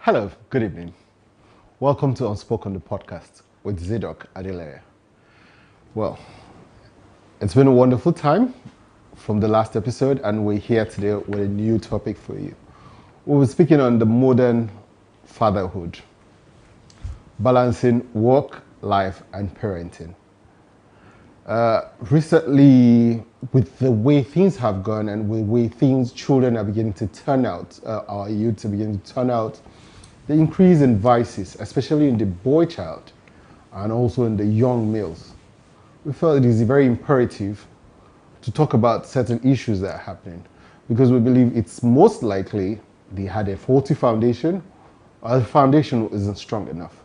Hello, good evening. Welcome to Unspoken, the podcast with Zadok Adeleye. Well, it's been a wonderful time from the last episode, and we're here today with a new topic for you. We'll be speaking on the modern fatherhood, balancing work, life, and parenting. Recently, with the way things have gone and with the way children are beginning to turn out, our youth are beginning to turn out, the increase in vices, especially in the boy child and also in the young males, we felt it is very imperative to talk about certain issues that are happening, because we believe it's most likely they had a faulty foundation or the foundation isn't strong enough.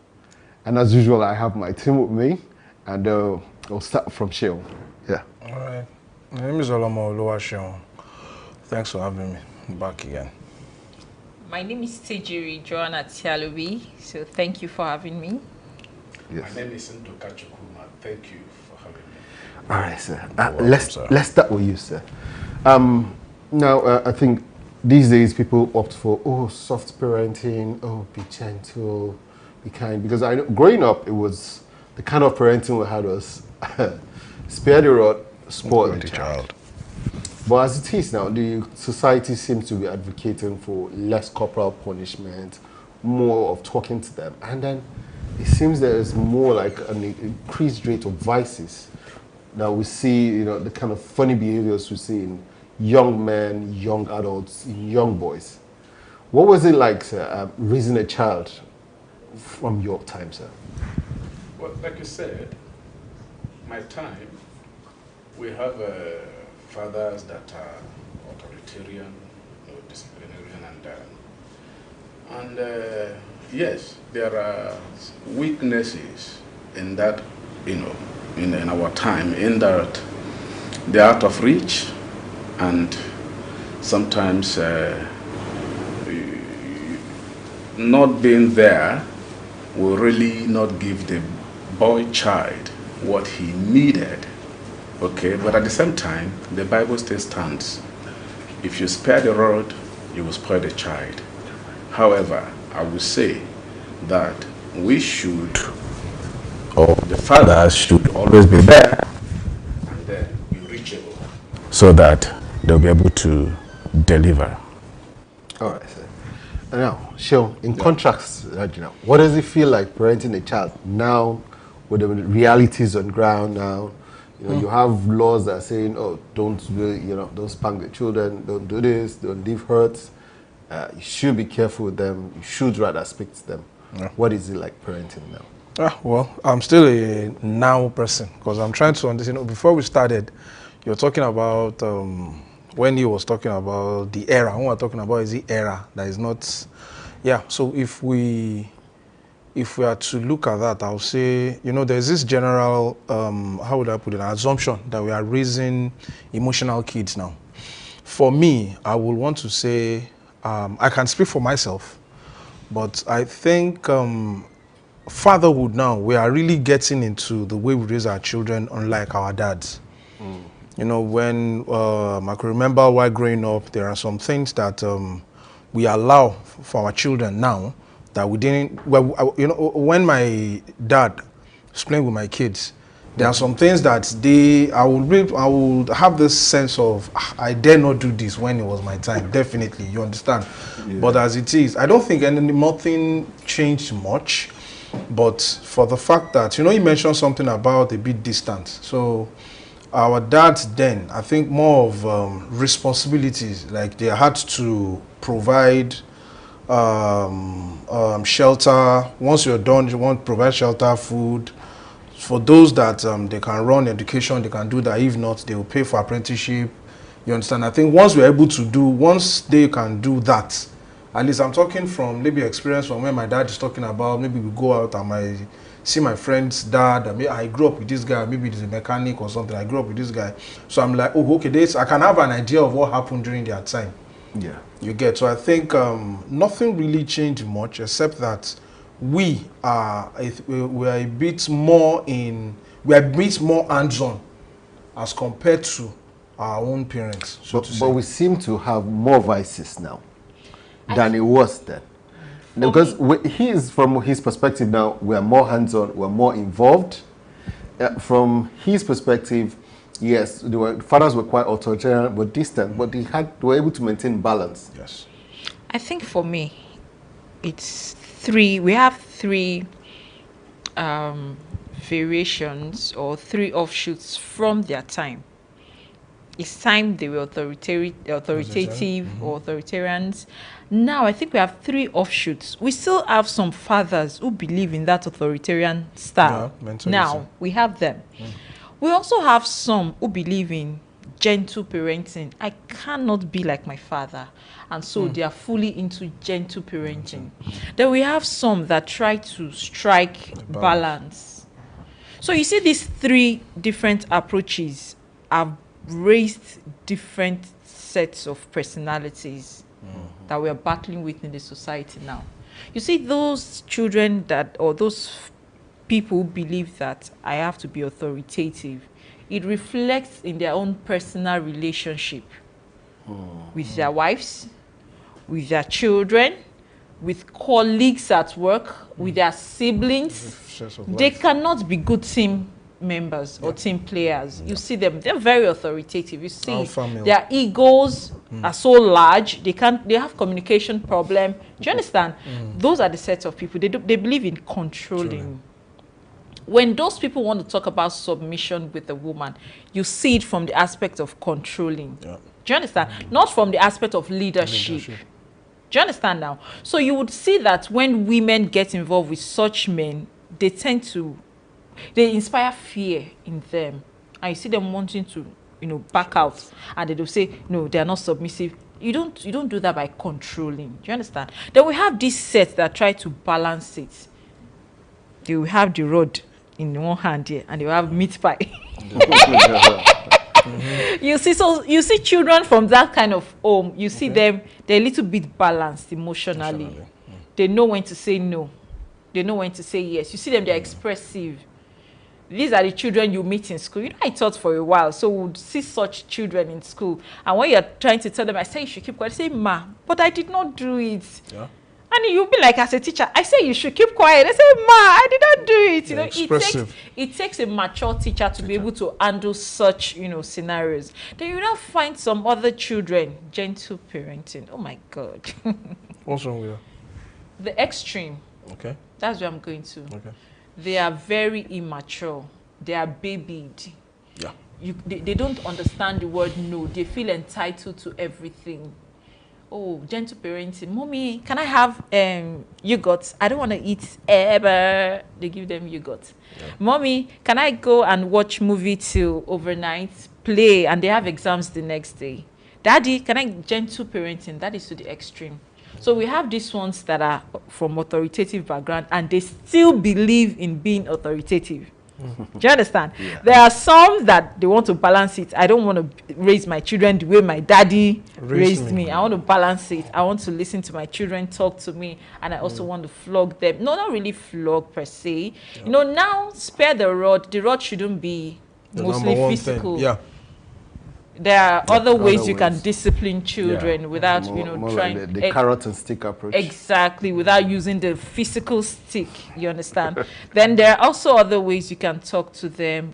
And as usual, I have my team with me, and I'll start from Sheol. Yeah. All right. My name is Olomo Oluwaseun. Thanks for having me back again. My name is Tejiri Joanna Tialubi, so thank you for having me. Yes. My name is Ndoka Chukwuma. Thank you for having me. All right, sir. Welcome, Let's start with you, sir. Now, I think these days people opt for, soft parenting, be gentle, be kind. Because I know growing up, it was the kind of parenting we had was spare the rod, spoil the child. But as it is now, the society seems to be advocating for less corporal punishment, more of talking to them. And then it seems there is more like an increased rate of vices that we see, the kind of funny behaviors we see in young men, young adults, young boys. What was it like, sir, raising a child from your time, sir? Well, like you said, my time, we have fathers that are authoritarian, disciplinarian, and yes, there are weaknesses in that, in our time, in that they're out of reach, and sometimes not being there will really not give the boy child what he needed. Okay, but at the same time, the Bible still stands. If you spare the rod, you will spoil the child. However, I will say that we should, or the fathers should always be there and then be reachable, so that they'll be able to deliver. All right, sir. And now, Sheol, in contrast, what does it feel like parenting a child now with the realities on ground now? You have laws that are saying, don't spank the children, don't do this, don't leave hurts. You should be careful with them. You should rather speak to them. Yeah. What is it like parenting now? Well, I'm still a now person because I'm trying to understand. Before we started, you were talking about when you was talking about the era. What we're talking about is the era that is not. Yeah. So if we are to look at that, I'll say, there's this general, how would I put it, an assumption that we are raising emotional kids now. For me, I would want to say, I can speak for myself, but I think fatherhood now, we are really getting into the way we raise our children, unlike our dads. You know, when I can remember while growing up, there are some things that we allow for our children now that we didn't. Well, you know, when my dad was playing with my kids, there are some things that I would have this sense of I dare not do this when it was my time. Definitely, you understand. Yeah. But as it is, I don't think nothing changed much. But for the fact that, you know, you mentioned something about a bit distant. So our dads then, I think more of responsibilities, like they had to provide shelter. Once you're done, you want to provide shelter, food. For those that they can run education, they can do that. If not, they will pay for apprenticeship. You understand? I think once they can do that, at least I'm talking from maybe experience from when my dad is talking about, maybe we go out and I see my friend's dad, I grew up with this guy, maybe he's a mechanic or something, I grew up with this guy. So I'm like, oh, okay, I can have an idea of what happened during their time. Yeah. You get, so I think nothing really changed much except that we are a bit more hands-on as compared to our own parents. But we seem to have more vices now than it was then. Because from his perspective now, we are more hands-on, we're more involved. From his perspective, yes, fathers were quite authoritarian but distant, but they were able to maintain balance. Yes. I think for me, we have three variations or three offshoots from their time. It's time they were authoritative or authoritarians. Now I think we have three offshoots. We still have some fathers who believe in that authoritarian style. Yeah, now we have them. We also have some who believe in gentle parenting. I cannot be like my father, and so they are fully into gentle parenting. Then we have some that try to strike balance. So you see, these three different approaches have raised different sets of personalities that we are battling with in the society now. You see, those children or those people who believe that I have to be authoritative, it reflects in their own personal relationship with their wives, with their children, with colleagues at work, with their siblings. They cannot be good team members or team players. You see them, they're very authoritative. You see their egos are so large, they have communication problem. Do you understand? Those are the sets of people. They believe in controlling. When those people want to talk about submission with a woman, you see it from the aspect of controlling. Do you understand? Not from the aspect of leadership. Do you understand now? So you would see that when women get involved with such men, they inspire fear in them. And you see them wanting to, back out. And they'll say, no, they're not submissive. You don't do that by controlling. Do you understand? Then we have this set that try to balance it. They will have the rod in one hand here, and they will have meat pie. You see children from that kind of home, you see them, they're a little bit balanced emotionally. They know when to say no. They know when to say yes. You see them, they're expressive. These are the children you meet in school. I taught for a while, so we would see such children in school. And when you're trying to tell them, I say you should keep quiet, they say, ma, but I did not do it. Yeah. And you'll be like, as a teacher, I say you should keep quiet. They say, ma, I did not do it. It takes a mature teacher to be able to handle such, scenarios. Then you now find some other children, gentle parenting. Oh my God. What's wrong with that? The extreme. Okay. That's where I'm going to. Okay. They are very immature. They are babied. Yeah. They don't understand the word no. They feel entitled to everything. Oh, gentle parenting. Mommy, can I have yogurt? I don't want to eat ever. They give them yogurt. Yeah. Mommy, can I go and watch movie till overnight? Play, and they have exams the next day. Daddy, can I gentle parenting? That is to the extreme. So we have these ones that are from authoritative background, and they still believe in being authoritative. Do you understand? Yeah. There are some that they want to balance it. I don't want to raise my children the way my daddy raised me. I want to balance it. I want to listen to my children talk to me, and I also want to flog them. No, not really flog per se. Yeah. Now spare the rod. The rod shouldn't be mostly physical. Yeah. There are other ways you can ways. discipline children without, More trying like the carrot and stick approach. exactly, without using the physical stick, you understand. Then there are also other ways you can talk to them,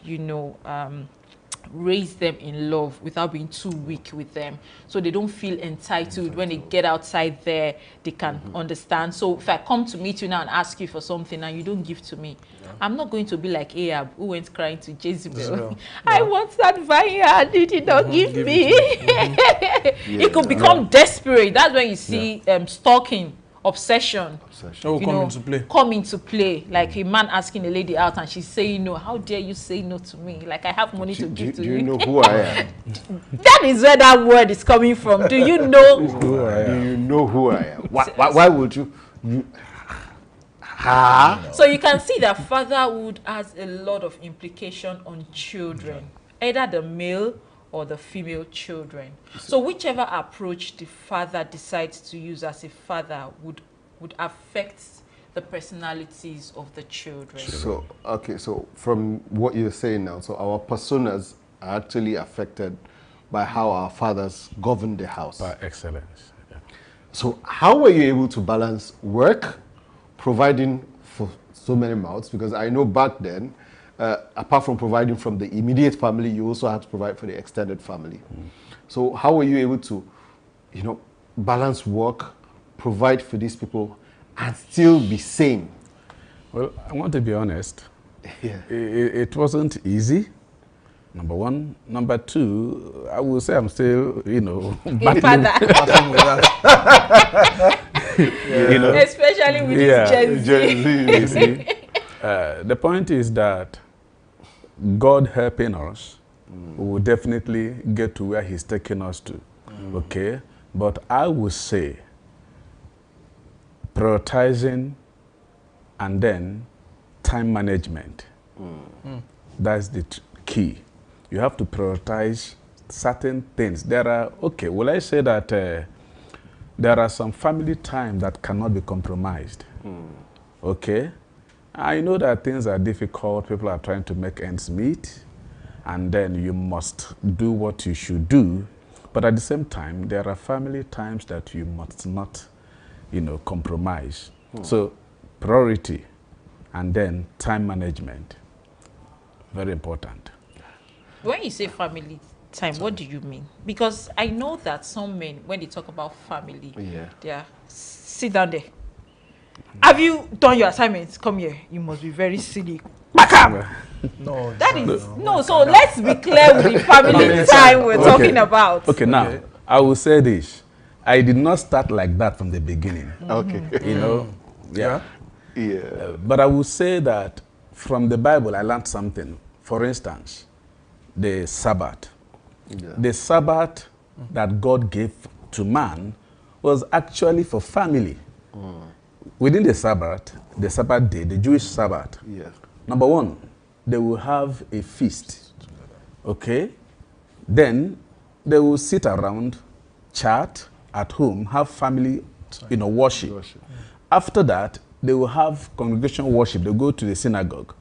raise them in love without being too weak with them, so they don't feel entitled when they get outside there. They can understand. So if I come to meet you now and ask you for something and you don't give to me, I'm not going to be like Ahab, who went crying to Jezebel. I want that vineyard, you did not give me. It could become desperate. That's when you see stalking, obsession. Come into play. Like a man asking a lady out and she's saying no. How dare you say no to me? Like I have money to give to you. Do you know who I am? That is where that word is coming from. Do you know who I am? Do you know who I am? Why would you? So you can see that fatherhood has a lot of implication on children, either the male or the female children. So whichever approach the father decides to use as a father would affect the personalities of the children. So, okay, so from what you're saying now, so our personas are actually affected by how our fathers govern the house. By excellence. Yeah. So how were you able to balance work, providing for so many mouths? Because I know back then, apart from providing from the immediate family, you also had to provide for the extended family. So how were you able to, balance work, provide for these people, and still be sane? Well, I want to be honest. Yeah. It wasn't easy. Number one. Number two, I will say I'm still, battling with that. Especially with Gen Z. The point is that God helping us, we will definitely get to where He's taking us to. Okay? But I would say prioritizing and then time management. That's the key. You have to prioritize certain things. There are, will I say that there are some family time that cannot be compromised. Okay? I know that things are difficult, people are trying to make ends meet, and then you must do what you should do. But at the same time, there are family times that you must not, compromise. So, priority and then time management, very important. When you say family time, what do you mean? Because I know that some men, when they talk about family, they are, sit down there. Have you done your assignments? Come here. You must be very silly. Back up! No, that is no. So let's be clear with the family time we're talking about. Okay, now I will say this: I did not start like that from the beginning. Okay, but I will say that from the Bible I learned something. For instance, the Sabbath. The Sabbath that God gave to man was actually for family. Within the Sabbath day, the Jewish Sabbath, number one, they will have a feast, okay? Then they will sit around, chat at home, have family, worship. After that, they will have congregation worship. They go to the synagogue.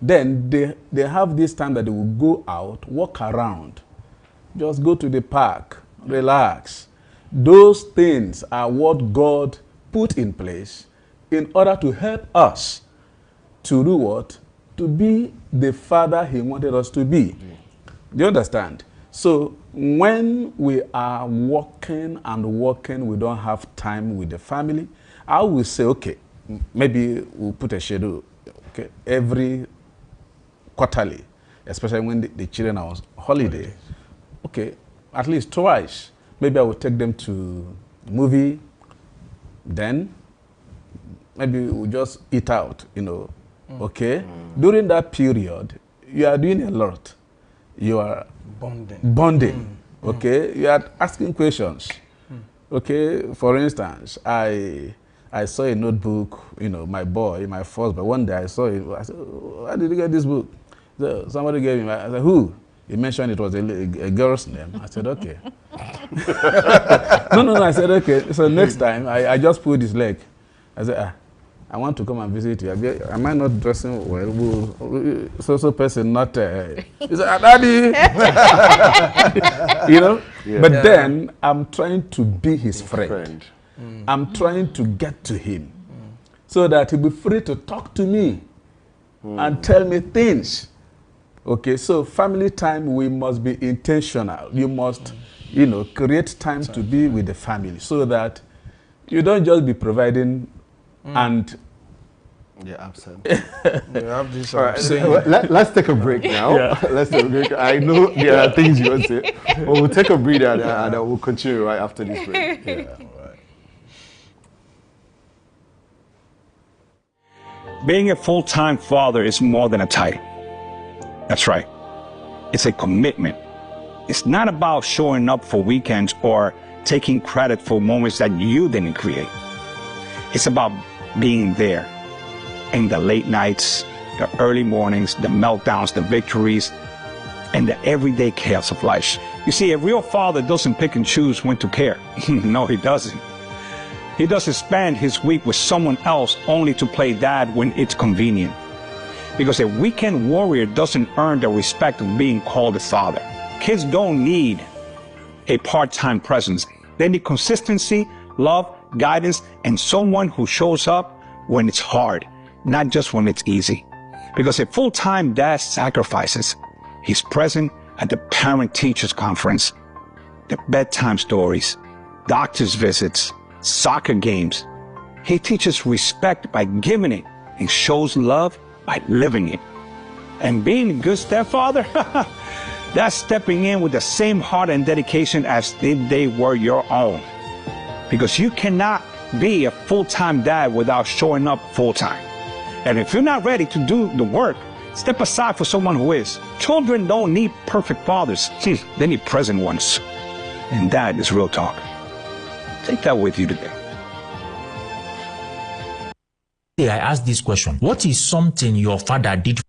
Then they have this time that they will go out, walk around, just go to the park, relax. Those things are what God put in place in order to help us to do what? To be the father He wanted us to be. Do you understand? So when we are working and working, we don't have time with the family, I will say, okay, maybe we'll put a schedule, okay, every quarterly, especially when the children are on holiday. Okay, at least twice. Maybe I will take them to movie, then maybe we'll just eat out, okay? During that period, you are doing a lot. You are bonding. Okay? You are asking questions. Okay? For instance, I saw a notebook, my boy, my first boy. One day I saw it. I said, where did you get this book? So somebody gave me. I said, who? He mentioned it was a girl's name. I said, okay. No. I said, okay. So next time, I just pulled his leg. I said, I want to come and visit you. Am I not dressing well? So person not. He said, Daddy. You know. Yeah. But then I'm trying to be his friend. I'm trying to get to him, so that he'll be free to talk to me and tell me things. Okay. So family time, we must be intentional. You must, you know, create time to be with the family, so that you don't just be providing and absent. You have this. Let's take a break now. Let's take a break. I know there are things you want to say, but we'll take a breather and we'll continue right after this break. Being a full-time father is more than a title. That's right. It's a commitment. It's not about showing up for weekends or taking credit for moments that you didn't create. It's about being there in the late nights, the early mornings, the meltdowns, the victories, and the everyday chaos of life. You see, a real father doesn't pick and choose when to care. No, he doesn't. He doesn't spend his week with someone else only to play dad when it's convenient. Because a weekend warrior doesn't earn the respect of being called a father. Kids don't need a part-time presence. They need consistency, love, guidance, and someone who shows up when it's hard, not just when it's easy. Because a full-time dad sacrifices. He's present at the parent-teachers conference, the bedtime stories, doctor's visits, soccer games. He teaches respect by giving it and shows love by living it. And being a good stepfather, that's stepping in with the same heart and dedication as if they were your own. Because you cannot be a full-time dad without showing up full-time. And if you're not ready to do the work, step aside for someone who is. Children don't need perfect fathers. They need present ones. And that is real talk. Take that with you today. I asked this question: what is something your father did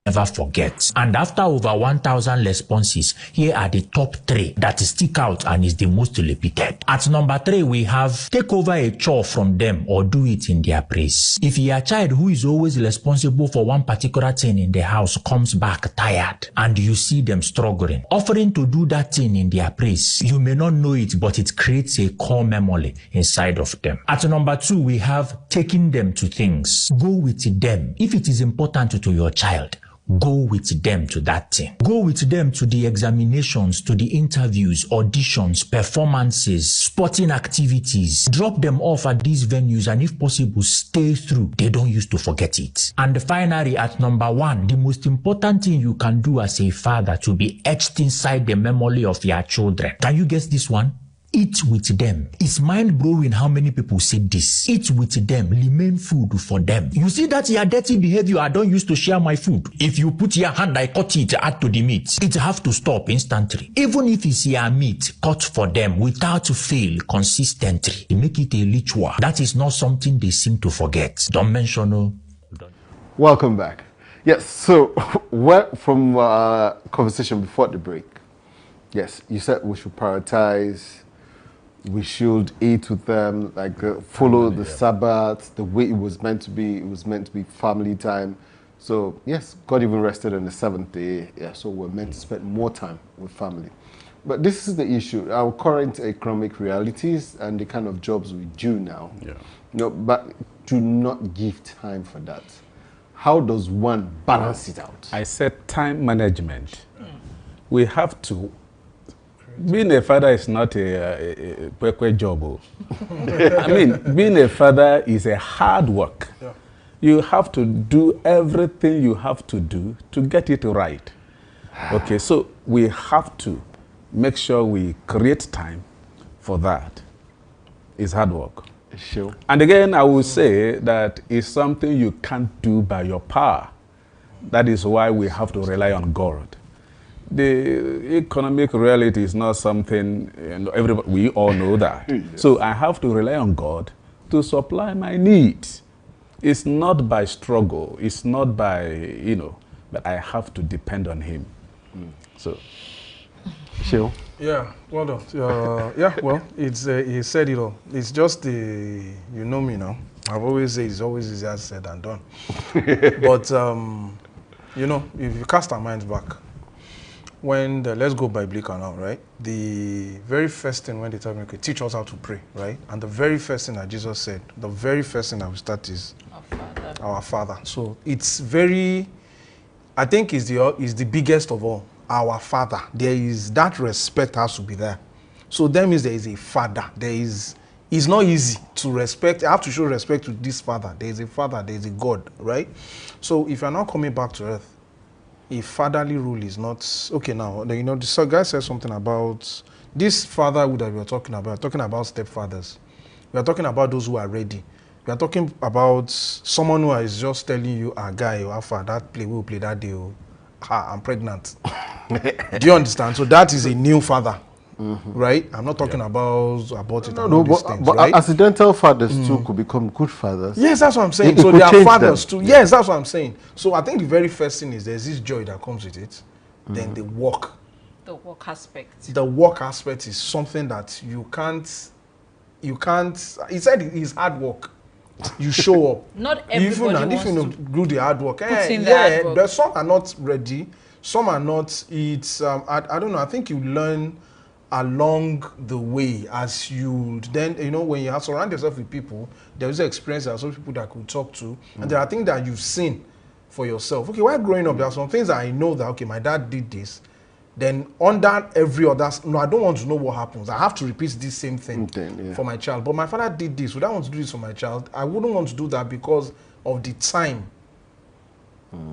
never forget? And after over 1,000 responses, here are the top 3 that stick out and is the most repeated. At number 3, we have take over a chore from them or do it in their praise. If your child who is always responsible for one particular thing in the house comes back tired and you see them struggling, offering to do that thing in their praise, you may not know it, but it creates a core memory inside of them. At number 2, we have taking them to things. Go with them. If it is important to your child, go with them to that thing. Go with them to the examinations, to the interviews, auditions, performances, sporting activities. Drop them off at these venues and if possible, stay through. They don't used to forget it. And finally, at number 1, the most important thing you can do as a father to be etched inside the memory of your children. Can you guess this one? Eat with them. It's mind-blowing how many people say this. Eat with them. Remain food for them. You see that your dirty behavior, I don't used to share my food. If you put your hand, I cut it, add to the meat. It have to stop instantly. Even if it's your meat, cut for them without fail consistently. Make it a ritual. That is not something they seem to forget. Don't mention no. Welcome back. Yes, so from conversation before the break, yes, you said we should prioritize. We should eat with them, like follow the Sabbath, the way it was meant to be. It was meant to be family time. So yes, God even rested on the 7th day. Yeah, so we're meant to spend more time with family. But this is the issue: our current economic realities and the kind of jobs we do now. Yeah. But do not give time for that. How does one balance it out? I said time management. We have to. Being a father is not a quick job. I mean, being a father is a hard work. Yeah. You have to do everything you have to do to get it right. Okay, so we have to make sure we create time for that. It's hard work. Sure. And again, I will say that it's something you can't do by your power. That is why we have to rely on God. The economic reality is not something, everybody, we all know that. Yes. So I have to rely on God to supply my needs. It's not by struggle, it's not by, but I have to depend on Him. So. Shill. Yeah, well done. Yeah, well, it's he said it all. It's just the you know me now. I've always said it's always easier said than done. But you know, if you cast our minds back, when let's go biblical now, right? The very first thing when they tell me, okay, teach us how to pray, right? And the very first thing that Jesus said, the very first thing that we start is our Father. So it's very, I think is the biggest of all. Our Father. There is that respect has to be there. So that means there is a Father. It's not easy to respect. I have to show respect to this Father. There is a Father. There is a God, right? So if you're not coming back to earth, a fatherly rule is not okay. Now, you know, the guy said something about this fatherhood that we are talking about. Talking about stepfathers. We are talking about those who are ready. We are talking about someone who is just telling you, a guy, or alpha, that play will play that day. I'm pregnant. Do you understand? So that is a new father, right? I'm not talking about it and all these things, but right? accidental fathers too could become good fathers. Yes, that's what I'm saying. It So could they are change fathers them. too. Yes, that's what I'm saying. So I think the very first thing is there's this joy that comes with it. Then the work. The work aspect. The work aspect is something that you can't. He said it is hard work. You show up. Not everybody If you wants to do the hard work. in the hard work. There's some are not ready. Some are not. It's I don't know. I think you learn along the way as you then when you surround yourself with people, there is experience. There are some people that could talk to, and there are things that you've seen for yourself. Okay, while growing up, there are some things that I know that okay, my dad did this. Then under every other, no, I don't want to know what happens. I have to repeat this same thing for my child. But my father did this. Would I want to do this for my child? I wouldn't want to do that because of the time.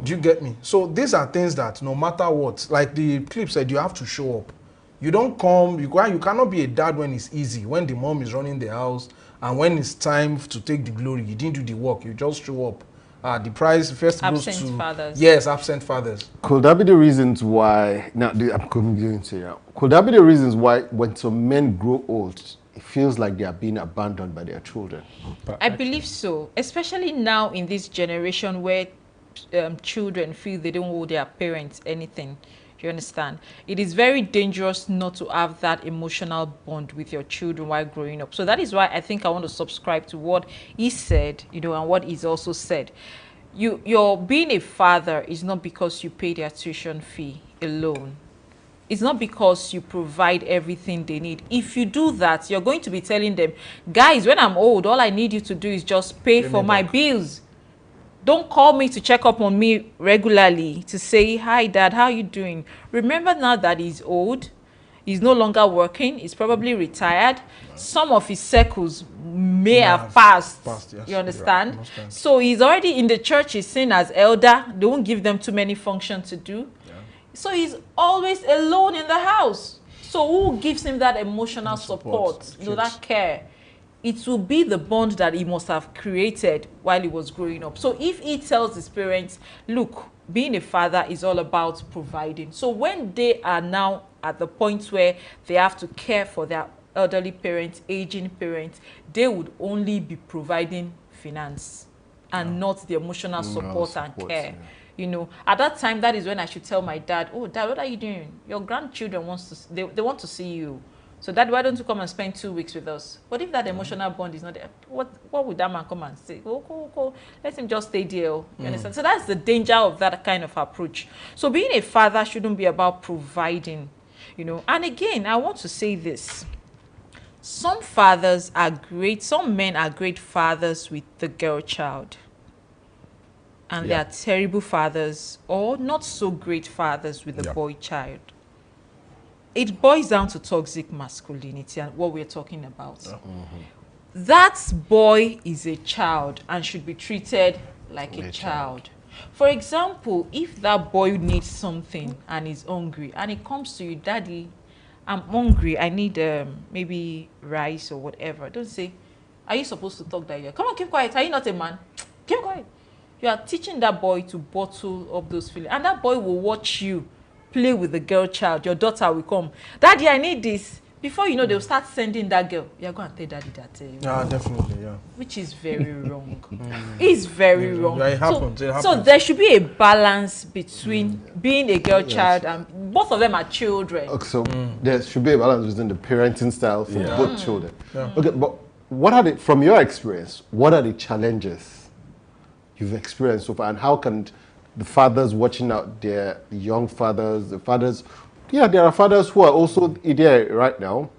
Do you get me? So these are things that no matter what, like the clip said, you have to show up. You don't come, you cannot be a dad when it's easy, when the mom is running the house, and when it's time to take the glory, you didn't do the work, you just show up. The prize first goes to absent fathers. Yes, absent fathers. Could that be the reasons why? Now, I'm going to you. Could that be the reasons why, when some men grow old, it feels like they are being abandoned by their children? I believe so, especially now in this generation where children feel they don't owe their parents anything. You understand? It is very dangerous not to have that emotional bond with your children while growing up. So that is why I think I want to subscribe to what he said, and what he's also said. Your being a father is not because you pay their tuition fee alone. It's not because you provide everything they need. If you do that, you're going to be telling them, guys, when I'm old, all I need you to do is just pay for my bills. Don't call me to check up on me regularly to say, hi, Dad, how are you doing? Remember now that he's old. He's no longer working. He's probably retired. Some of his circles may have passed. Yes, you understand? Right. So he's already in the church. He's seen as elder. They won't give them too many functions to do. Yeah. So he's always alone in the house. So who gives him that emotional support, that care? It will be the bond that he must have created while he was growing up. So if he tells his parents, look, being a father is all about providing. So when they are now at the point where they have to care for their elderly parents, aging parents, they would only be providing finance and not the emotional support and care. Yeah. At that time, that is when I should tell my dad, oh, Dad, what are you doing? Your grandchildren they want to see you. So Dad, why don't you come and spend 2 weeks with us? But if that emotional bond is not there, what would that man come and say? Go. Let him just stay there. You understand? So that's the danger of that kind of approach. So being a father shouldn't be about providing, And again, I want to say this. Some fathers are great. Some men are great fathers with the girl child. And they are terrible fathers or not so great fathers with the boy child. It boils down to toxic masculinity and what we're talking about. That boy is a child and should be treated like a child. For example, if that boy needs something and is hungry and he comes to you, Daddy, I'm hungry, I need maybe rice or whatever. Don't say, are you supposed to talk that way? Come on, keep quiet. Are you not a man? Keep quiet. You are teaching that boy to bottle up those feelings. And that boy will watch you play with the girl child. Your daughter will come, Daddy, I need this. Before you know, they'll start sending that girl. You're going to tell daddy that. Yeah, definitely, yeah. Which is very wrong. It's very wrong. Yeah, it happens, So there should be a balance between being a girl child and both of them are children. Okay, so there should be a balance within the parenting style for both children. Okay, but what are from your experience, what are the challenges you've experienced so far, and how can the fathers watching out there, the young fathers, the fathers, there are fathers who are also there right now,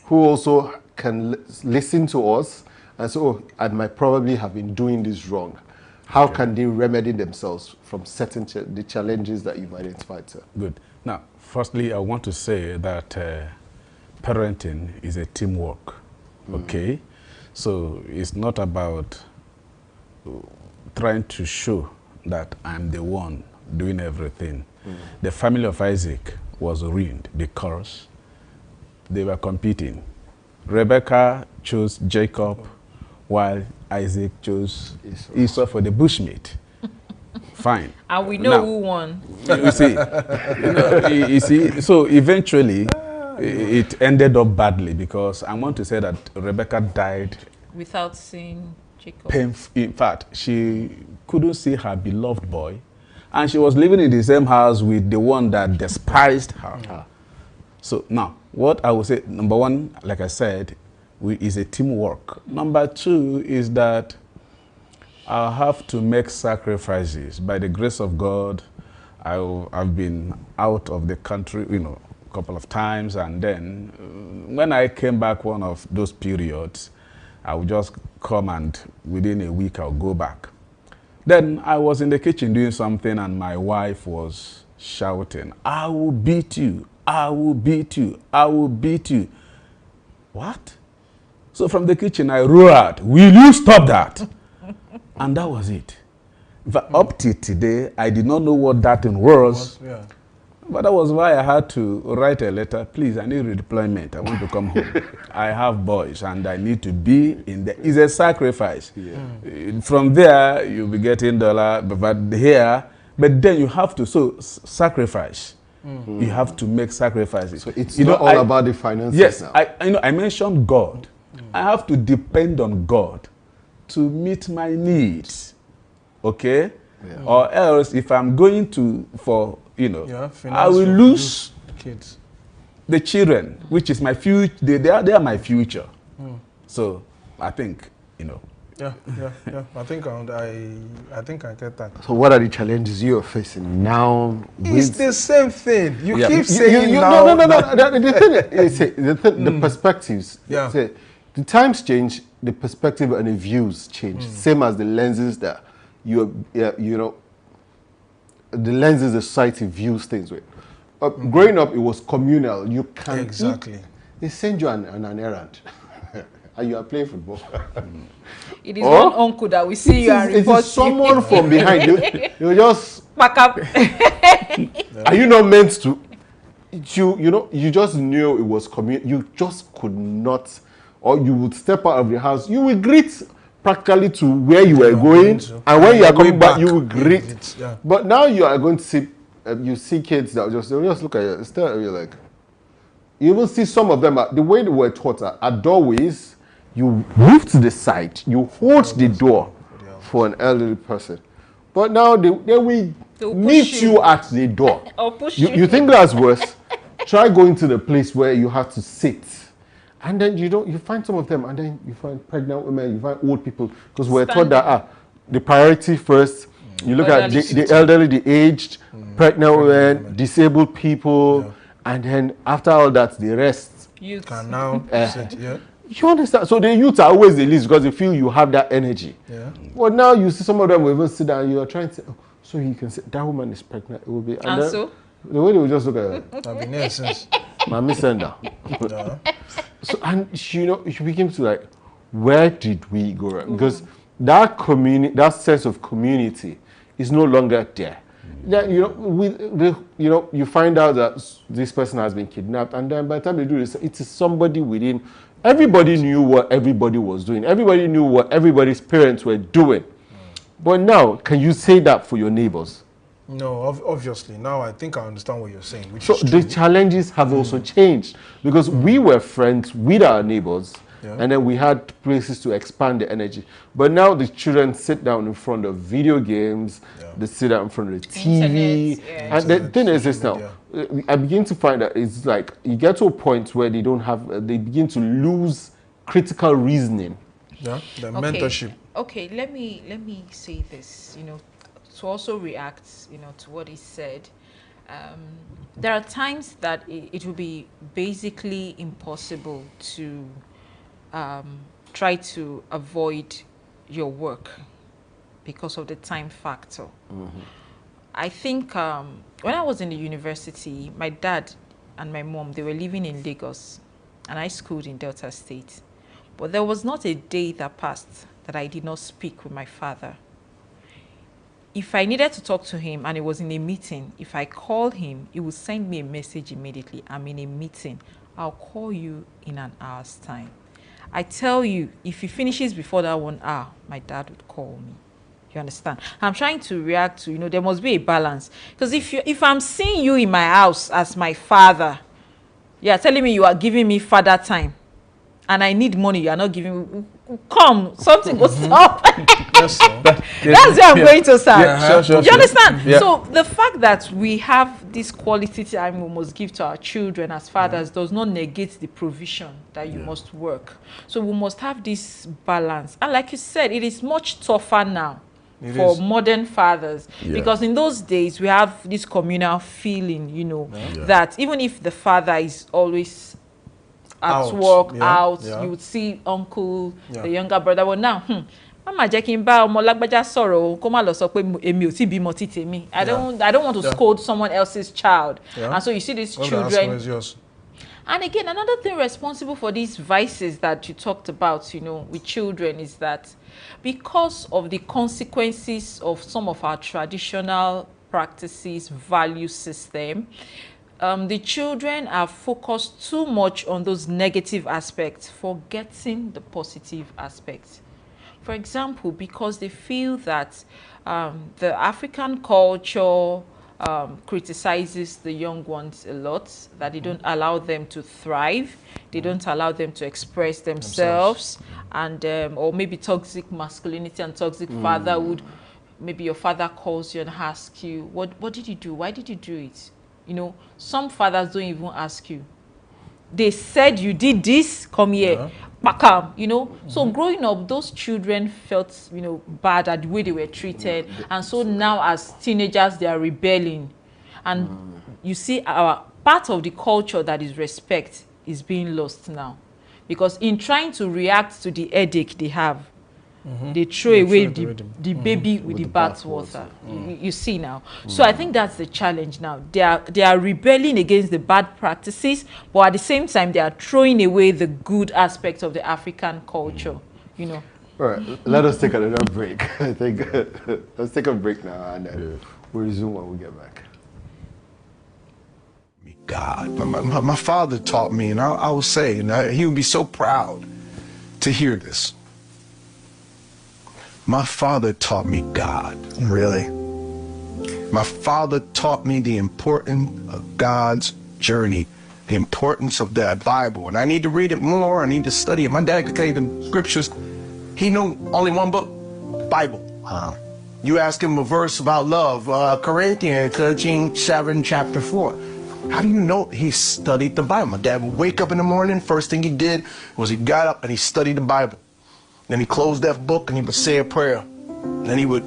who also can listen to us and say, oh, I might probably have been doing this wrong. How can they remedy themselves from certain the challenges that you've identified, sir? Good. Now, firstly, I want to say that parenting is a teamwork, okay? So it's not about trying to show that I'm the one doing everything. The family of Isaac was ruined because they were competing. Rebecca chose Jacob while Isaac chose Esau for the bushmeat. Fine. And we know now, who won. You see, so eventually it ended up badly because I want to say that Rebecca died without seeing Jacob. In fact, she couldn't see her beloved boy, and she was living in the same house with the one that despised her. So now, what I would say, number one, like I said, is a teamwork. Number two is that I have to make sacrifices. By the grace of God, I've been out of the country, a couple of times, and then when I came back one of those periods, I would just come and within a week I'll go back. Then I was in the kitchen doing something and my wife was shouting, I will beat you, I will beat you, I will beat you. What? So from the kitchen I roared, will you stop that? And that was it. But up to today, I did not know what that thing was. But that was why I had to write a letter. Please, I need redeployment. I want to come home. I have boys and I need to be in there. It's a sacrifice. From there, you'll be getting $, but here, but then you have to sacrifice. You have to make sacrifices. So it's not all about the finances yes, now. I mentioned God. I have to depend on God to meet my needs. Okay? Or else, if I'm going I will lose kids. The children, which is my future. They are my future. So I think, Yeah. I think I get that. So what are the challenges you're facing now? It's the same thing. You keep saying now. No. The perspectives. Yeah. The times change, the perspective and the views change. Same as the lenses that the lenses the society views things with. Growing up, it was communal. You can exactly. They send you on an errand, and you are playing football. It is one uncle that we see you and report. It is someone from behind you. You just pack up. Are you not meant to? You just knew it was communal. You just could not, or you would step out of the house. You will greet practically to where you were going, and when you are coming back, you will greet. But now you are going to see, you see kids that they'll just look at you. Instead, you're like, you even see some of them, the way they were taught at doorways, you move to the side, you hold the door for an elderly person. But now they will meet you at the door. Or push you think that's worse? Try going to the place where you have to sit. And then you find some of them, and then you find pregnant women, you find old people, because we're taught that the priority first. You look at the elderly, the aged, pregnant women, disabled people, and then after all that, the rest. You can now sit, You understand? So the youth are always the least because they feel you have that energy. But now you see some of them will even sit down, you are trying to say, so you can say, that woman is pregnant. It will be. And so? The way they will just look at her. I've been there since. Mommy send her. So, and she became to like, where did we go wrong? Because that that sense of community is no longer there. That, you find out that this person has been kidnapped, and then by the time they do this, it is somebody within. Everybody knew what everybody was doing. Everybody knew what everybody's parents were doing. But now, can you say that for your neighbors? No, obviously. Now I think I understand what you're saying. Which So is the true. challenges have also changed because we were friends with our neighbors, Yeah. and then we had places to expand the energy. But now the children sit down in front of video games, they sit down in front of the TV, Internet, yeah. and the Internet, thing is social this now. media. I begin to find that it's like you get to a point where they don't have, they begin to lose critical reasoning. Yeah, the Okay. mentorship. Okay, let me say this, to also react, to what he said. There are times that it will be basically impossible to try to avoid your work because of the time factor. I think when I was in the university, my dad and my mom, they were living in Lagos, and I schooled in Delta State. But there was not a day that passed that I did not speak with my father. If I needed to talk to him and it was in a meeting, if I called him, he would send me a message immediately. I'm in a meeting. I'll call you in an hour's time. I tell you, if he finishes before that 1 hour, my dad would call me. You understand? I'm trying to react to, there must be a balance. Because if I'm seeing you in my house as my father, you're telling me you are giving me father time, and I need money, you are not giving me, come, something goes up. Yes, sir. That's where I'm going to start. Yeah, sure, you understand? Yeah. So the fact that we have this quality time we must give to our children as fathers does not negate the provision that you must work. So we must have this balance. And like you said, it is much tougher now for modern fathers, because in those days we have this communal feeling, that even if the father is always at work, you would see uncle, the younger brother. Well, now, Mama jẹ́ kí n bá ọmọ lágbájá sọ̀rọ̀ o, kó má lọ sọ pé èmi ò tí bímọ tí tèmi. I don't want to scold someone else's child. And so you see these children. And again, another thing responsible for these vices that you talked about, with children, is that because of the consequences of some of our traditional practices, value system, the children are focused too much on those negative aspects, forgetting the positive aspects. For example, because they feel that the African culture criticizes the young ones a lot, that they don't allow them to thrive, they don't allow them to express themselves, and or maybe toxic masculinity and toxic fatherhood. Maybe your father calls you and asks you, what did you do? Why did you do it? Some fathers don't even ask you. They said you did this, come here. Bakam, So growing up, those children felt, bad at the way they were treated. And so now as teenagers, they are rebelling. And you see, our part of the culture that is respect is being lost now. Because in trying to react to the headache they have, they throw away the baby with the bathwater. You see now. So I think that's the challenge now. They are rebelling against the bad practices, but at the same time they are throwing away the good aspects of the African culture. All right, let us take another break. I think let's take a break now, and then we'll resume when we get back. God, my father taught me, and I will say, and he would be so proud to hear this. My father taught me God. Really? My father taught me the importance of God's journey, the importance of that Bible. And I need to read it more. I need to study it. My dad could tell you the scriptures. He knew only one book, Bible. You ask him a verse about love, Corinthians 13:7, chapter 4. How do you know? He studied the Bible. My dad would wake up in the morning. First thing he did was he got up and he studied the Bible. Then he closed that book and he would say a prayer. Then he would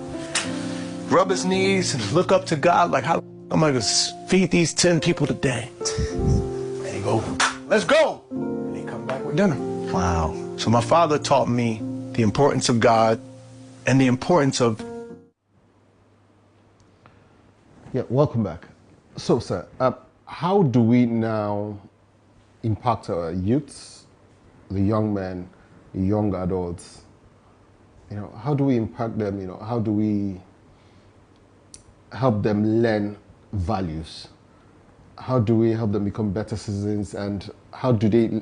rub his knees and look up to God like, how am I going to feed these 10 people today? And he go, let's go. And he come back with dinner. Wow. So my father taught me the importance of God and the importance of... Yeah, welcome back. So, sir, how do we now impact our youths, the young men, the young adults? How do we impact them? How do we help them learn values? How do we help them become better citizens? And how do they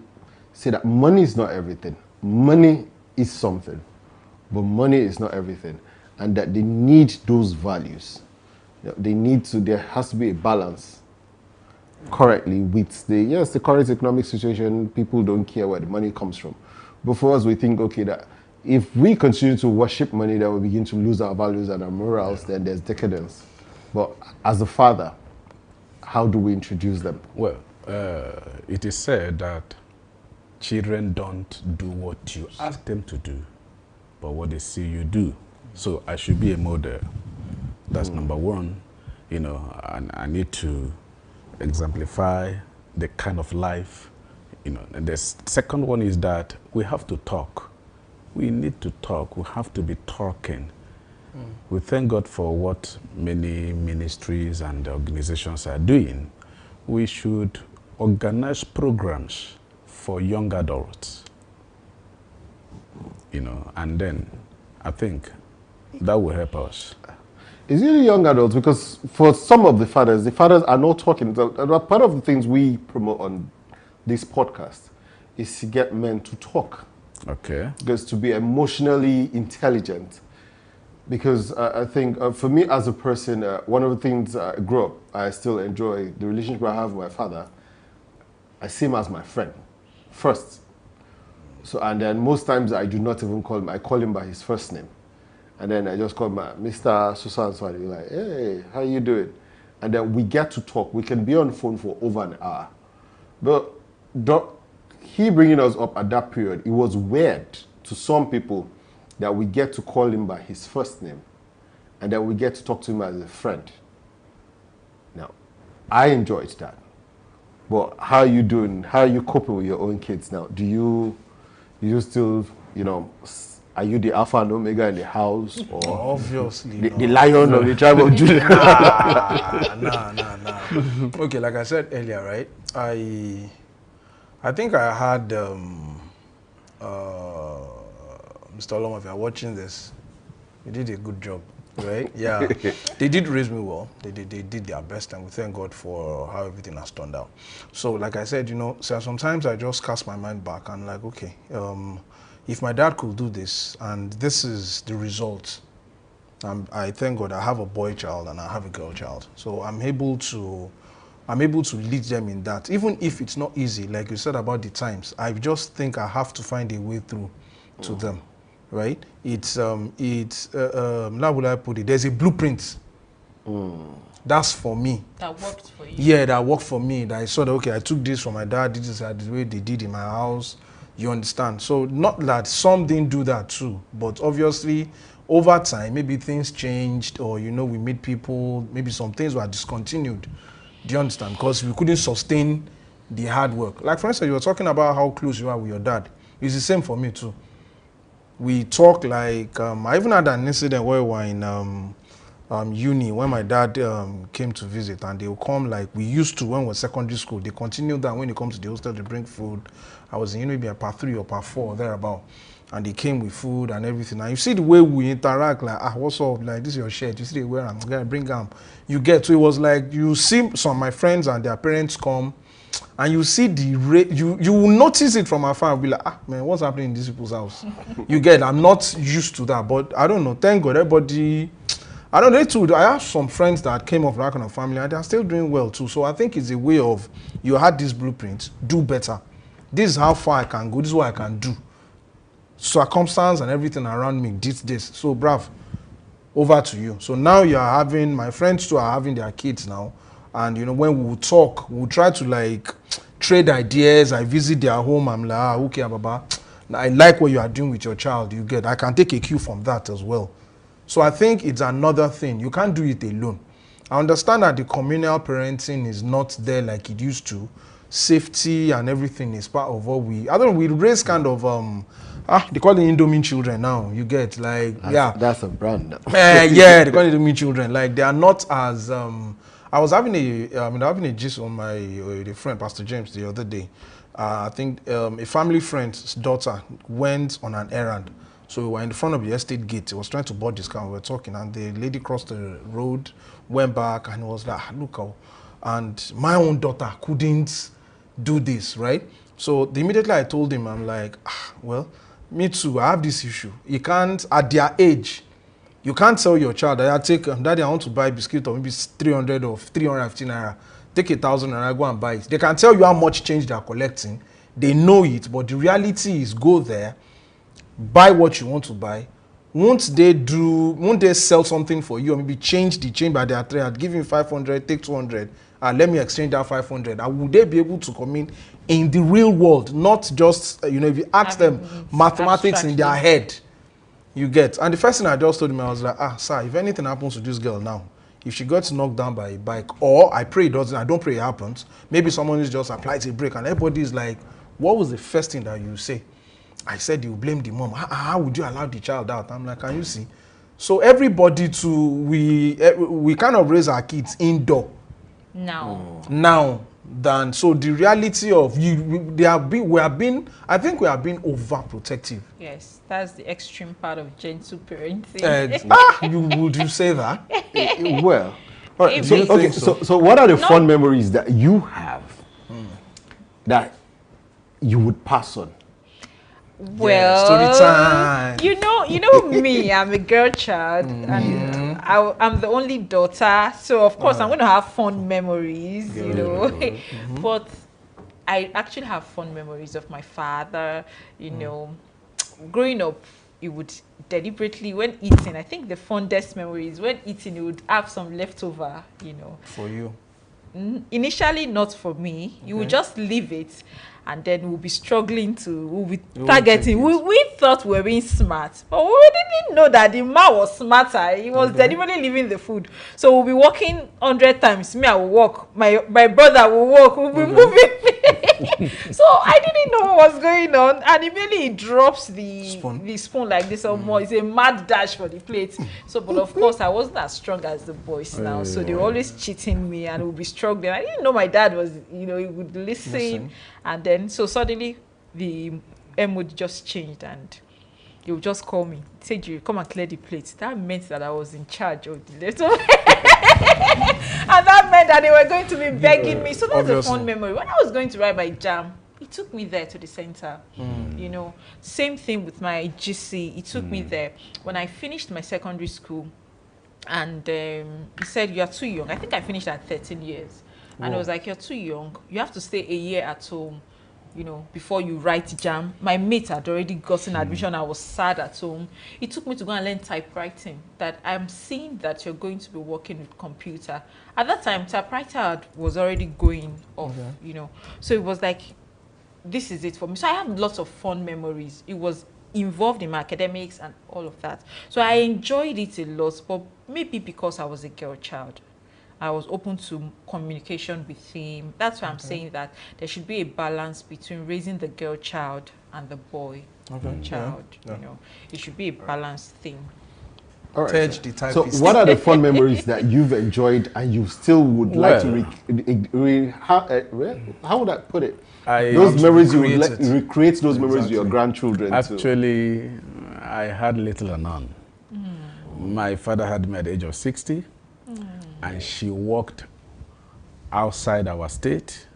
say that money is not everything? Money is something, but money is not everything. And that they need those values. They need to. There has to be a balance correctly with the current economic situation. People don't care where the money comes from, but for us, we think, okay, that if we continue to worship money, then we begin to lose our values and our morals. Then there's decadence. But as a father, how do we introduce them? Well, it is said that children don't do what you ask them to do, but what they see you do. So I should be a model. That's number one. And I need to exemplify the kind of life. And the second one is that we have to talk. We need to talk. We have to be talking. We thank God for what many ministries and organizations are doing. We should organize programs for young adults, and then I think that will help us. It's really young adults, because for some of the fathers are not talking. Part of the things we promote on this podcast is to get men to talk. Okay. Because to be emotionally intelligent. Because I think for me as a person, one of the things I grew up, I still enjoy the relationship I have with my father. I see him as my friend first. So, and then most times I do not even call him, I call him by his first name. And then I just call him Mr. Susan. So I'm like, hey, how you doing? And then we get to talk. We can be on the phone for over an hour. But he bringing us up at that period, it was weird to some people that we get to call him by his first name. And then we get to talk to him as a friend. Now, I enjoyed that. But how are you doing? How are you coping with your own kids now? Do you still, are you the alpha and omega in the house, or obviously the lion of the tribe of Judah? Nah. Okay, like I said earlier, right? I think I had Mr. Olom, if you're watching this, you did a good job, right? Yeah, they did raise me well. They did their best, and we thank God for how everything has turned out. So, like I said, so sometimes I just cast my mind back and like, okay, if my dad could do this, and this is the result, I thank God I have a boy child and I have a girl child. So I'm able to lead them in that, even if it's not easy, like you said about the times. I just think I have to find a way through to them, right? How would I put it? There's a blueprint. That's for me. That worked for you. Yeah, that worked for me. That I saw that, okay, I took this from my dad, this is the way they did in my house. You understand? So not that some didn't do that too, but obviously over time, maybe things changed, or we meet people, maybe some things were discontinued. Do you understand? Because we couldn't sustain the hard work. Like for instance, you were talking about how close you are with your dad. It's the same for me too. We talk like, I even had an incident where we were in uni, when my dad came to visit, and they would come like we used to when we were secondary school. They continued that when they come to the hostel, they bring food. I was in maybe a part 3 or part 4 or thereabout. And they came with food and everything. And you see the way we interact, like, what's up? Like, this is your shirt. You see the way I'm going to bring them. You get to, it was like, you see some of my friends and their parents come, and you see the rate, you will notice it from afar and be like, man, what's happening in these people's house? You get, I'm not used to that, but I don't know. Thank God, everybody, I don't know, too. I have some friends that came off that kind of family, and they're still doing well, too. So I think it's a way of, you had this blueprint, do better. This is how far I can go. This is what I can do. Circumstance and everything around me did this. So, bruv, over to you. So now you are having, my friends too are having their kids now. And, when we talk, we'll try to, like, trade ideas. I visit their home. I'm like, okay, Baba, I like what you are doing with your child. You get, I can take a cue from that as well. So I think it's another thing. You can't do it alone. I understand that the communal parenting is not there like it used to. Safety and everything is part of what we raise kind of they call it Indomie children now. You get, like, that's a brand now. Yeah, they call it Indomie children. Like, they are not as I was having a gist on my the friend Pastor James the other day. I think a family friend's daughter went on an errand. So we were in front of the estate gate. He was trying to board this car. We were talking, and the lady crossed the road, went back, and was like, look how. And my own daughter couldn't do this, right? So immediately I told him, I'm like, well, me too, I have this issue. You can't, at their age, You can't tell your child that I take, daddy, I want to buy biscuit of maybe 300 or 350 naira. Take 1,000 and I go and buy it. They can tell you how much change they are collecting. They know it, but the reality is go there, buy what you want to buy. Won't they sell something for you or maybe change the change by their trade? Give you 500, take 200, and let me exchange that 500. And would they be able to come in the real world, not just, if you ask them mathematics in their head, you get. And the first thing I just told him, I was like, sir, if anything happens to this girl now, if she gets knocked down by a bike, or I pray it doesn't, I don't pray it happens, maybe someone is just applies a brake and everybody is like, what was the first thing that you say? I said, you blame the mom. How would you allow the child out? I'm like, can you see? So everybody we kind of raise our kids indoor. Now, than so the reality of we have been overprotective. Yes, that's the extreme part of gentle parenting. Would you say that? Well, all right. So what are the fond memories that you have that you would pass on? Well, story time. You know me, I'm a girl child, and I'm the only daughter, so of course I'm going to have fond memories, But I actually have fond memories of my father. Growing up, he would deliberately, when eating, I think the fondest memory is when eating, he would have some leftover, For you. Initially not for me. You would just leave it, and then we'll be struggling we'll be targeting. We thought we were being smart, but we didn't know that the man was smarter. He was deliberately leaving the food. So we'll be walking 100 times. Me, I will walk. My brother will walk. We'll be moving. So I didn't know what was going on, and immediately he drops the spoon like this or more. It's a mad dash for the plate. So, but of course, I wasn't as strong as the boys now. So they were always cheating me, and we'll be struggling. I didn't know my dad was, he would listen. And then, so suddenly, the mood just changed, and he would just call me, say, "Jerry, come and clear the plates." That meant that I was in charge of the little. And that meant that they were going to be begging me. So that's a fond memory. When I was going to write my jam, he took me there to the center. Same thing with my GC. He took me there. When I finished my secondary school, and he said, "You are too young." I think I finished at 13 years. And I was like, "You're too young. You have to stay a year at home, before you write jam." My mate had already gotten admission. I was sad at home. He took me to go and learn typewriting. That I'm seeing that you're going to be working with computer. At that time, typewriter was already going off, So it was like, this is it for me. So I have lots of fond memories. It was involved in my academics and all of that. So I enjoyed it a lot, but maybe because I was a girl child. I was open to communication with him. That's why I'm saying that there should be a balance between raising the girl child and the boy child. It should be a balanced thing. All right. So what are the fun memories that you've enjoyed and you still would like to how would I put it? Those memories you would like recreate those memories with your grandchildren. Actually, I had little or none. My father had me at the age of 60. And she worked outside our state.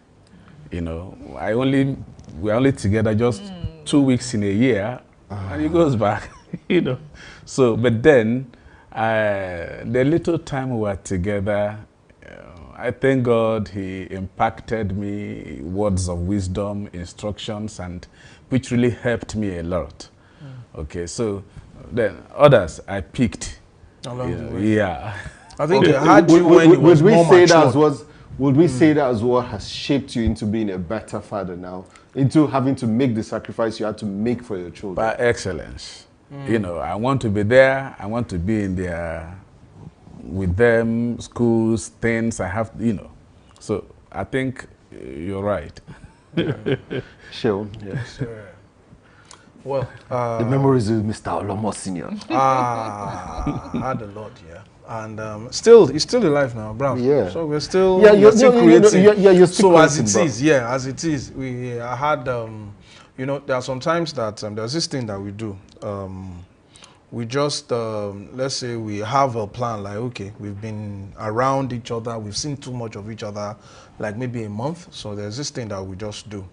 We're only together just 2 weeks in a year, and he goes back. So, but then the little time we were together, I thank God he impacted me words of wisdom, instructions, and which really helped me a lot. Okay, so then others I picked. Yeah. I think they had you when you was more mature. Would we say that as what has shaped you into being a better father now, into having to make the sacrifice you had to make for your children? By excellence. I want to be there. I want to be in there with them, schools, things I have, So I think you're right. Sean, yes. Well, the memories of Mr. Olomo Senior. I had a lot, yeah. And he's still alive now, Brown. Yeah. So we're still, you're still creating. You're still creating, as it is. I had, there are some times that there's this thing that we do. We just, let's say we have a plan, like, okay, we've been around each other, we've seen too much of each other, like maybe a month. So there's this thing that we just do.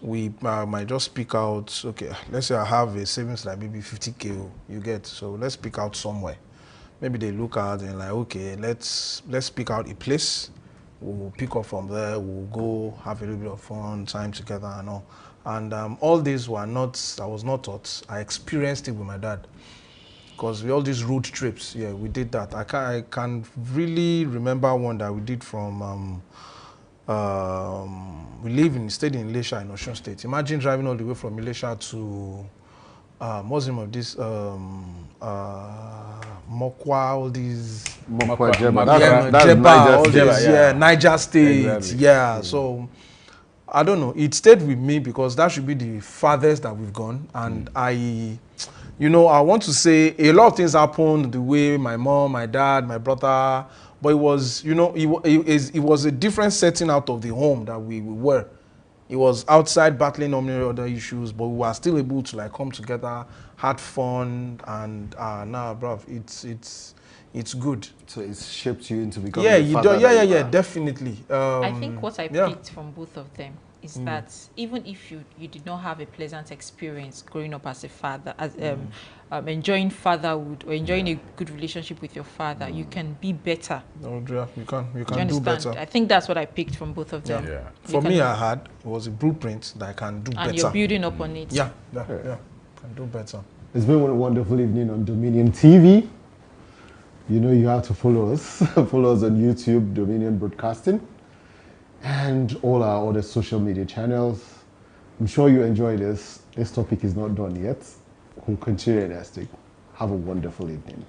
We might just pick out, okay, let's say I have a savings like maybe 50K, you get, so let's pick out somewhere. maybe they look at and like, okay, let's pick out a place. We'll pick up from there. We'll go have a little bit of fun, time together, and all. And all these were not. I was not taught. I experienced it with my dad. Because all these road trips, yeah, we did that. I can really remember one that we did from. We stayed in Ilesha in Osun State. Imagine driving all the way from Ilesha to what's the name of this Mokwa, all these Mokwa, Jeba. Jeba, all these, Jeba, Niger State, exactly. yeah. So I don't know. It stayed with me because that should be the farthest that we've gone, and I want to say a lot of things happened the way my mom, my dad, my brother, but it was, it was a different setting out of the home that we were. It was outside battling on many other issues, but we were still able to like come together, had fun, and bruv, it's good. So it's shaped you into becoming a father. Yeah, definitely. I think what I picked from both of them is that even if you did not have a pleasant experience growing up as a father, as enjoying fatherhood or enjoying a good relationship with your father, you can be better. No, you can do better. I think that's what I picked from both of them. Yeah. For me, it was a blueprint that I can do better. And you're building up on it. Yeah, can do better. It's been a wonderful evening on Dominion TV. You know you have to follow us. Follow us on YouTube, Dominion Broadcasting, and all our other social media channels. I'm sure you enjoy this. This topic is not done yet. We'll continue next week. Have a wonderful evening.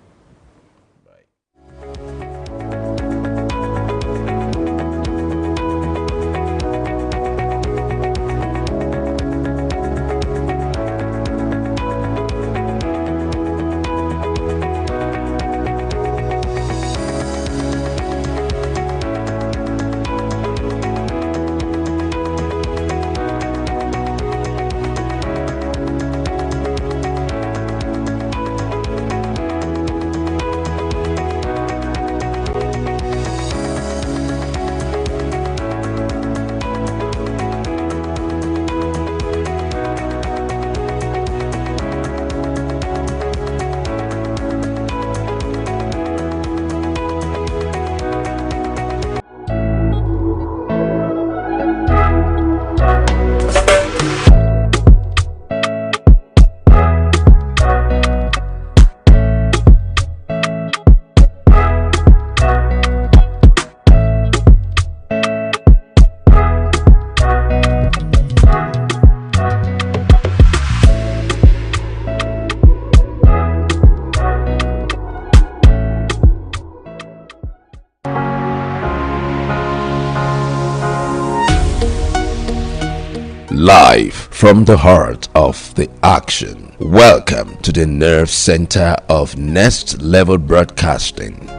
Live from the heart of the action. Welcome to the nerve center of Next Level Broadcasting.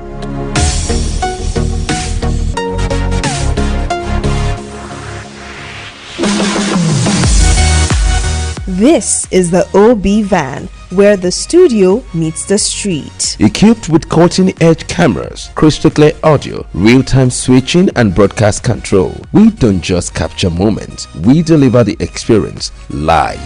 This is the OB van, where the studio meets the street. Equipped with cutting-edge cameras, crystal clear audio, real-time switching and broadcast control, we don't just capture moments, we deliver the experience live.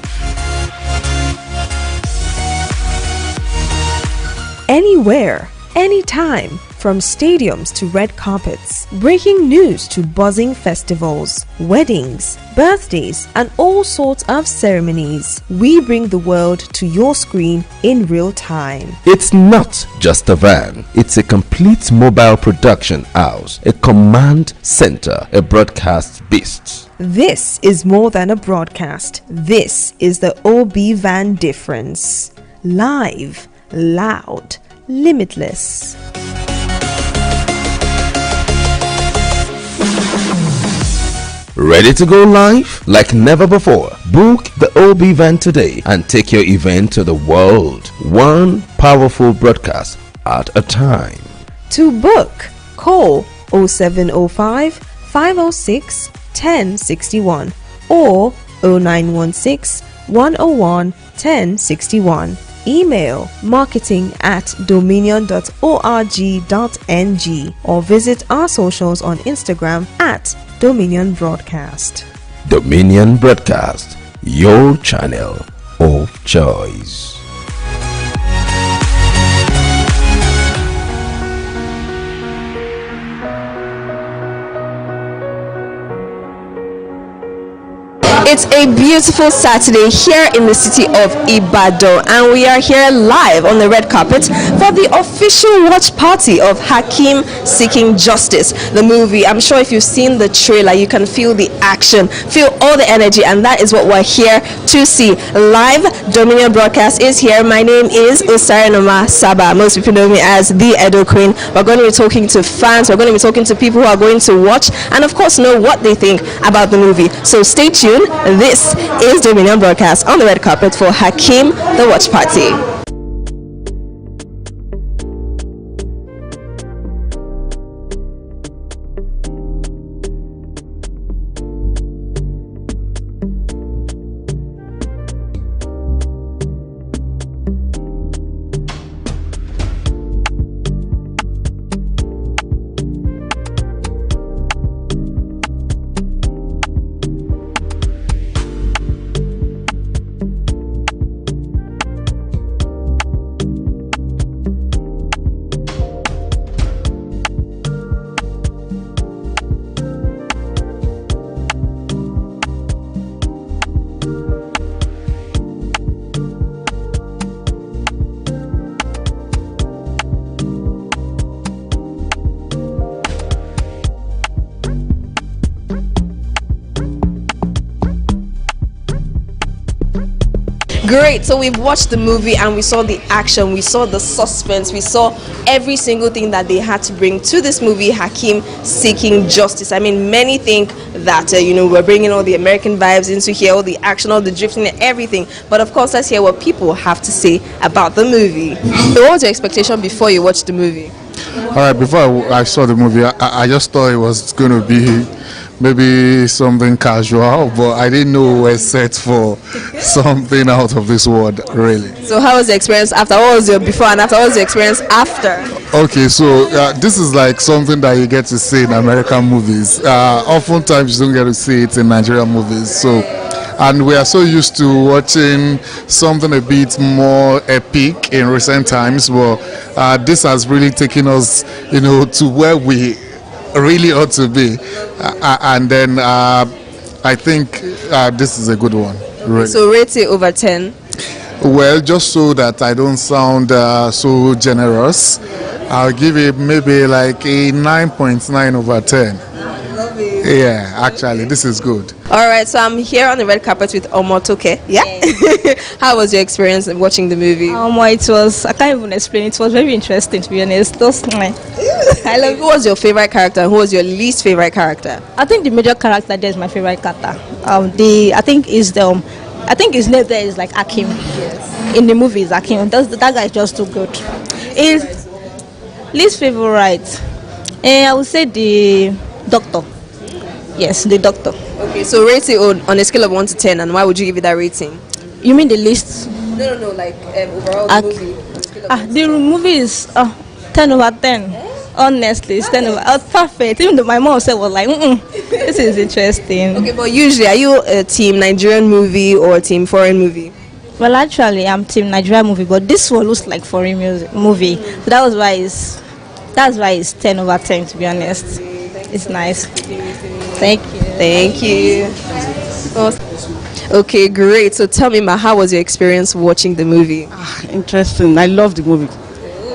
Anywhere, anytime, from stadiums to red carpets, breaking news to buzzing festivals, weddings, birthdays, and all sorts of ceremonies. We bring the world to your screen in real time. It's not just a van, it's a complete mobile production house, a command center, a broadcast beast. This is more than a broadcast. This is the OB van difference. Live, loud, limitless. Ready to go live like never before? Book the OB van today and take your event to the world. One powerful broadcast at a time. To book, call 0705 506 1061 or 0916 101 1061. Email marketing@dominion.org.ng or visit our socials on Instagram @Dominion Broadcast. Dominion Broadcast, your channel of choice. It's a beautiful Saturday here in the city of Ibadan, and we are here live on the red carpet for the official watch party of Hakim Seeking Justice, the movie. I'm sure if you've seen the trailer, you can feel the action, feel all the energy, and that is what we're here to see. Live Dominion broadcast is here. My name is Usarinoma Saba. Most people know me as the Edo Queen. We're going to be talking to fans, we're going to be talking to people who are going to watch, and of course know what they think about the movie. So stay tuned. This is Dominion broadcast on the red carpet for Hakim the Watch Party. Great, so we've watched the movie and we saw the action, we saw the suspense, we saw every single thing that they had to bring to this movie, Hakim Seeking Justice. I mean, many think that, we're bringing all the American vibes into here, all the action, all the drifting and everything. But of course, let's hear what people have to say about the movie. So what was your expectation before you watched the movie? All right, before I saw the movie, I just thought it was going to be maybe something casual, but I didn't know we were set for something out of this world, really. So how was the experience after? What was your before and after? What was the experience after? Okay, so this is like something that you get to see in American movies. Oftentimes you don't get to see it in Nigerian movies. So, and we are so used to watching something a bit more epic in recent times, but this has really taken us, to where we really ought to be, and then I think this is a good one. Really. So rate it over 10. Well, just so that I don't sound so generous, I'll give it maybe like a 9.9 over 10. Love it. Yeah, actually, this is good. All right, so I'm here on the red carpet with Omotoke. Yeah. How was your experience of watching the movie? It was, I can't even explain. It was very interesting, to be honest. I love. Who was your favorite character? Who was your least favorite character? I think the major character there is my favorite character. I think his name there is like Akim. Yes. In the movie is Akim. That guy is just too good. His least favorite, I would say the doctor. Yes, the doctor. Okay, so rate it on a scale of 1 to 10, and why would you give it that rating? You mean the list? No, like overall the movie. The movie is 10 over 10. Honestly, it's 10 over. Perfect. Even though my mom said was like, this is interesting. Okay, but usually, are you a team Nigerian movie or a team foreign movie? Well, actually, I'm team Nigerian movie, but this one looks like foreign movie. So that's why it's 10 over 10. To be honest, it's nice. Thank you. Okay, great. So tell me, how was your experience watching the movie? Interesting. I love the movie.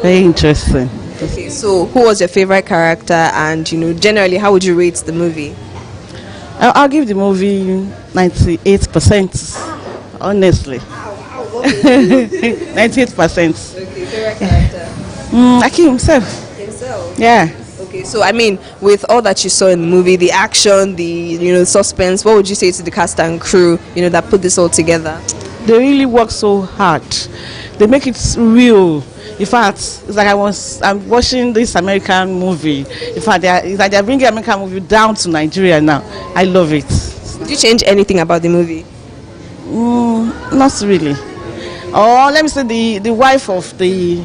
Very interesting. Okay, so who was your favorite character, and generally, how would you rate the movie? I'll give the movie 98%. Honestly, 98%. Okay, favorite character? Akim himself. Yeah. Okay, so I mean, with all that you saw in the movie, the action, the suspense, what would you say to the cast and crew, that put this all together? They really work so hard. They make it real. In fact, it's like I'm watching this American movie. In fact, it's like they're bringing American movie down to Nigeria now. I love it. Did you change anything about the movie? Not really. Or let me say the wife of the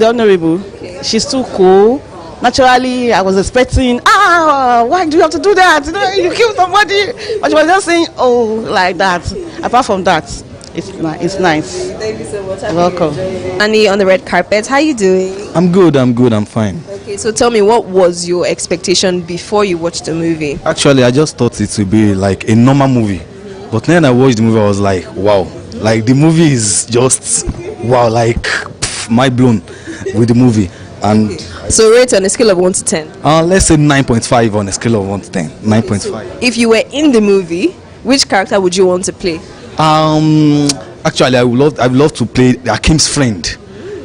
honorable. Okay. She's too cool. Naturally, I was expecting, why do you have to do that? You kill somebody. But she was just saying, like that. Apart from that, it's nice. Thank you so much. Welcome. Annie on the red carpet. How you doing? I'm good. I'm fine. Okay. Okay, so tell me, what was your expectation before you watched the movie? Actually, I just thought it would be like a normal movie. But then I watched the movie, I was like, wow. Like the movie is just, wow, like mind blown with the movie. And so rate on a scale of 1 to 10. Let's say 9.5 on a scale of 1 to 10. 9.5. If you were in the movie, which character would you want to play? Actually, I would love to play Akim's friend.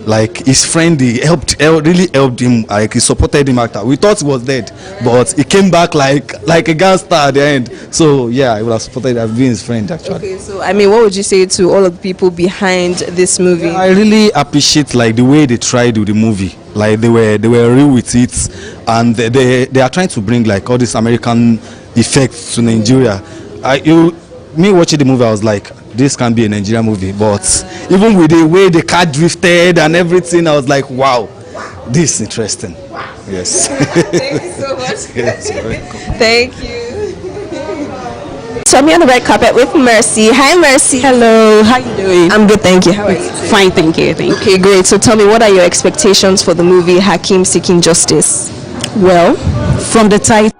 Like his friend, he really helped him. Like he supported him after. We thought he was dead, but he came back like a gangster at the end. So yeah, I would have supported. I've been his friend actually. Okay, so I mean, what would you say to all of the people behind this movie? I really appreciate like the way they tried with the movie. Like they were real with it, and they are trying to bring like all this American effects to Nigeria. Me watching the movie, I was like, this can be a Nigerian movie. But even with the way the car drifted and everything, I was like, wow, this is interesting. Yes. Thank you so much. Yes, you're welcome. Thank you. So I'm here on the red carpet with Mercy. Hi, Mercy. Hello, how you doing? I'm good, thank you. How are you? Fine, thank you. Okay, great. So tell me, what are your expectations for the movie Hakim Seeking Justice? Well, from the title